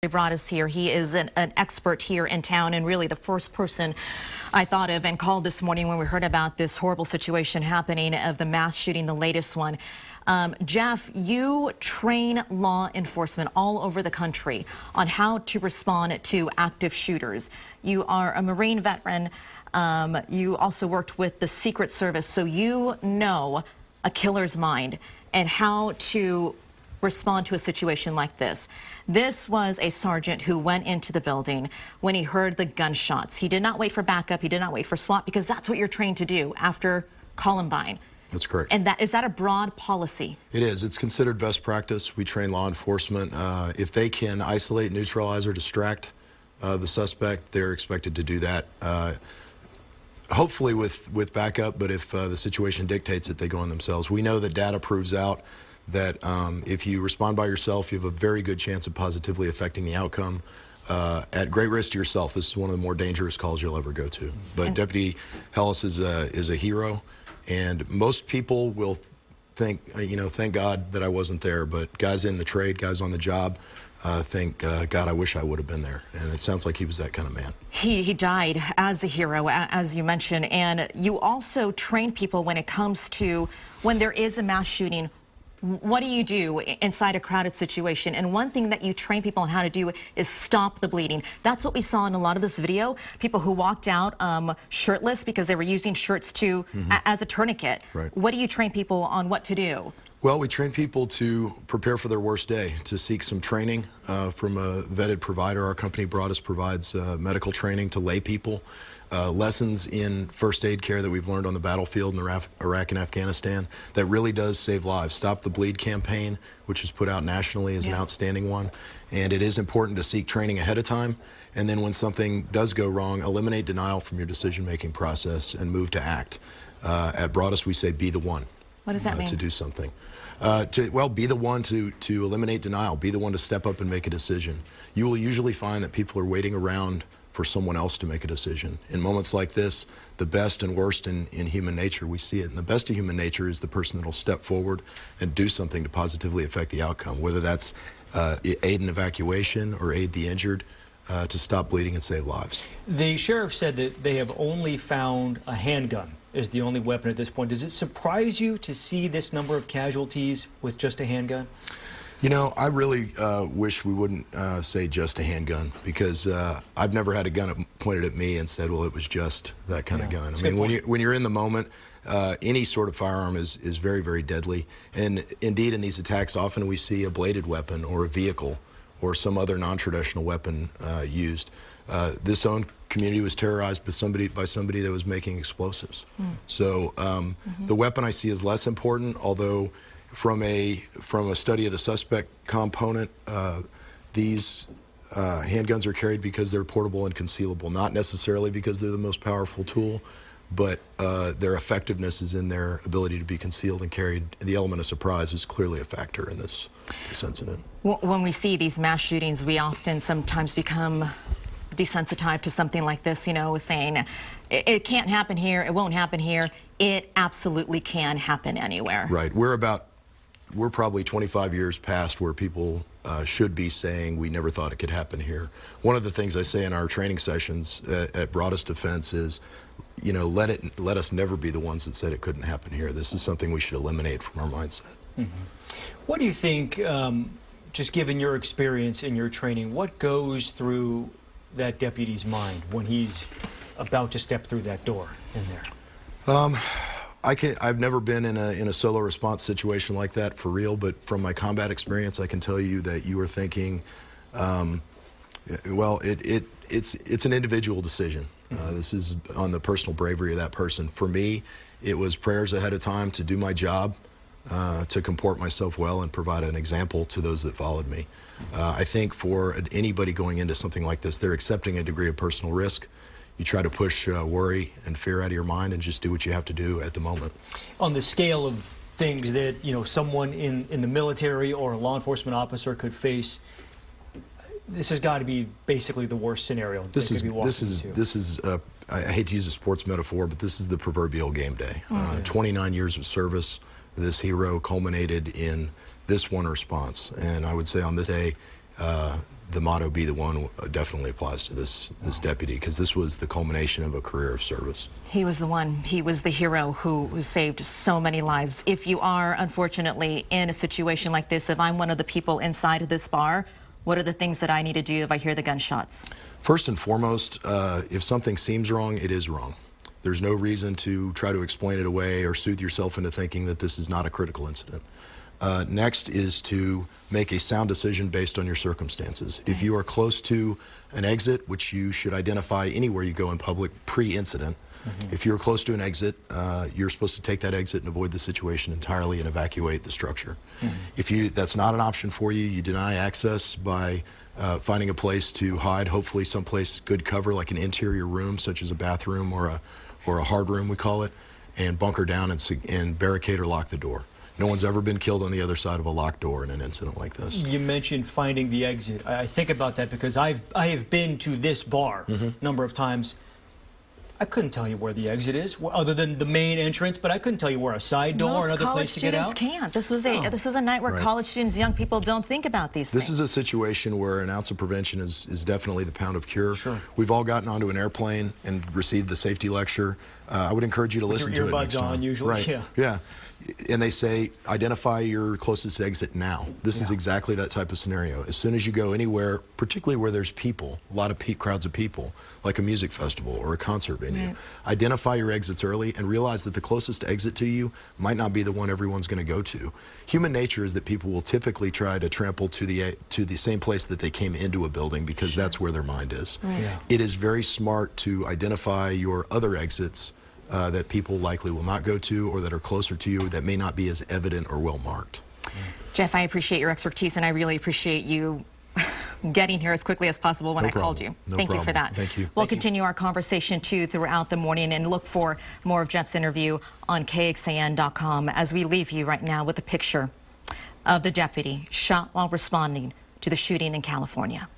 Broaddus here. He is an expert here in town, and really the first person I thought of and called this morning when we heard about this horrible situation happening of the mass shooting, the latest one. Jeff, you train law enforcement all over the country on how to respond to active shooters. You are a Marine veteran. You also worked with the Secret Service, so you know a killer's mind and how to respond to a situation like this. This was a sergeant who went into the building when he heard the gunshots. He did not wait for backup. He did not wait for SWAT, because that's what you're trained to do after Columbine. That's correct. And is that a broad policy? It is. It's considered best practice. We train law enforcement. If they can isolate, neutralize, or distract the suspect, they're expected to do that. Hopefully with backup, but if the situation dictates it, they go on themselves. We know that data proves out that if you respond by yourself, you have a very good chance of positively affecting the outcome at great risk to yourself. This is one of the more dangerous calls you'll ever go to. But Deputy Hellis is a hero, and most people will think, thank God that I wasn't there, but guys in the trade, guys on the job, think, God, I wish I would have been there. And it sounds like he was that kind of man. He died as a hero, as you mentioned, and you also train people when it comes to when there is a mass shooting. What do you do inside a crowded situation? And one thing that you train people on how to do is stop the bleeding. That's what we saw in a lot of this video. People who walked out shirtless because they were using shirts to as a tourniquet. Right. What do you train people on what to do? Well, we train people to prepare for their worst day, to seek some training from a vetted provider. Our company, Broaddus, provides medical training to lay people, lessons in first aid care that we've learned on the battlefield in Iraq and Afghanistan that really does save lives. Stop the Bleed campaign, which is put out nationally, is an outstanding one. And it is important to seek training ahead of time. And then when something does go wrong, eliminate denial from your decision-making process and move to act. At Broaddus, we say be the one. What does that mean? To do something. Well, be the one to eliminate denial. Be the one to step up and make a decision. You will usually find that people are waiting around for someone else to make a decision. In moments like this, the best and worst in human nature, we see it. And the best of human nature is the person that will step forward and do something to positively affect the outcome, whether that's aid in evacuation or aid the injured, to stop bleeding and save lives. The sheriff said that they have only found a handgun is the only weapon at this point. Does it surprise you to see this number of casualties with just a handgun? You know, I really wish we wouldn't say just a handgun, because I've never had a gun pointed at me and said, well, it was just that kind of gun. I mean, when you're in the moment, any sort of firearm is very, very deadly. And indeed, in these attacks, often we see a bladed weapon or a vehicle or some other non-traditional weapon used. This own community was terrorized by somebody that was making explosives. So the weapon I see is less important, although from a study of the suspect component, these handguns are carried because they're portable and concealable, not necessarily because they're the most powerful tool, but their effectiveness is in their ability to be concealed and carried. The element of surprise is clearly a factor in this incident. When we see these mass shootings, we often sometimes become desensitized to something like this, saying it can't happen here, it won't happen here. It absolutely can happen anywhere. Right. We're probably 25 years past where people should be saying we never thought it could happen here. One of the things I say in our training sessions at Broaddus Defense is, let us never be the ones that said it couldn't happen here. This is something we should eliminate from our mindset. What do you think, just given your experience in your training, what goes through that deputy's mind when he's about to step through that door in there? I've never been in a solo response situation like that for real, but from my combat experience, I can tell you that you are thinking, well, it's an individual decision. This is on the personal bravery of that person. For me, it was prayers ahead of time to do my job, to comport myself well and provide an example to those that followed me. I think for anybody going into something like this, they're accepting a degree of personal risk. You try to push worry and fear out of your mind and just do what you have to do at the moment. On the scale of things that, someone in the military or a law enforcement officer could face, this has got to be basically the worst scenario. This is I hate to use a sports metaphor, but this is the proverbial game day. 29 years of service, this hero culminated in this one response. And I would say on this day, the motto "Be the One" definitely applies to this deputy, because this was the culmination of a career of service. He was the one. He was the hero who saved so many lives. If you are, unfortunately, in a situation like this, if I'm one of the people inside of this bar, what are the things that I need to do if I hear the gunshots? First and foremost, if something seems wrong, it is wrong. There's no reason to try to explain it away or soothe yourself into thinking that this is not a critical incident. Next is to make a sound decision based on your circumstances. If you are close to an exit, which you should identify anywhere you go in public pre-incident, if you're close to an exit, you're supposed to take that exit and avoid the situation entirely and evacuate the structure. If that's not an option for you, you deny access by finding a place to hide, hopefully someplace good cover like an interior room such as a bathroom or a hard room, we call it, and bunker down and barricade or lock the door. No one's ever been killed on the other side of a locked door in an incident like this. You mentioned finding the exit. I think about that because I have been to this bar a number of times. I couldn't tell you where the exit is, other than the main entrance, but I couldn't tell you where a side door or another place to get out. Most college students can't. This was a night where college students, young people, don't think about these things. This is a situation where an ounce of prevention is definitely the pound of cure. Sure. We've all gotten onto an airplane and received the safety lecture. I would encourage you to listen to it next time. On usually. Right. Yeah. And they say, identify your closest exit now. This is exactly that type of scenario. As soon as you go anywhere, particularly where there's people, a lot of crowds of people, like a music festival or a concert venue, identify your exits early and realize that the closest exit to you might not be the one everyone's going to go to. Human nature is that people will typically try to trample to the same place that they came into a building because that's where their mind is. It is very smart to identify your other exits that people likely will not go to or that are closer to you that may not be as evident or well marked. Jeff, I appreciate your expertise and I really appreciate you getting here as quickly as possible when I called you. Thank you for that. Thank you. We'll continue our conversation too throughout the morning and look for more of Jeff's interview on KXAN.com as we leave you right now with a picture of the deputy shot while responding to the shooting in California.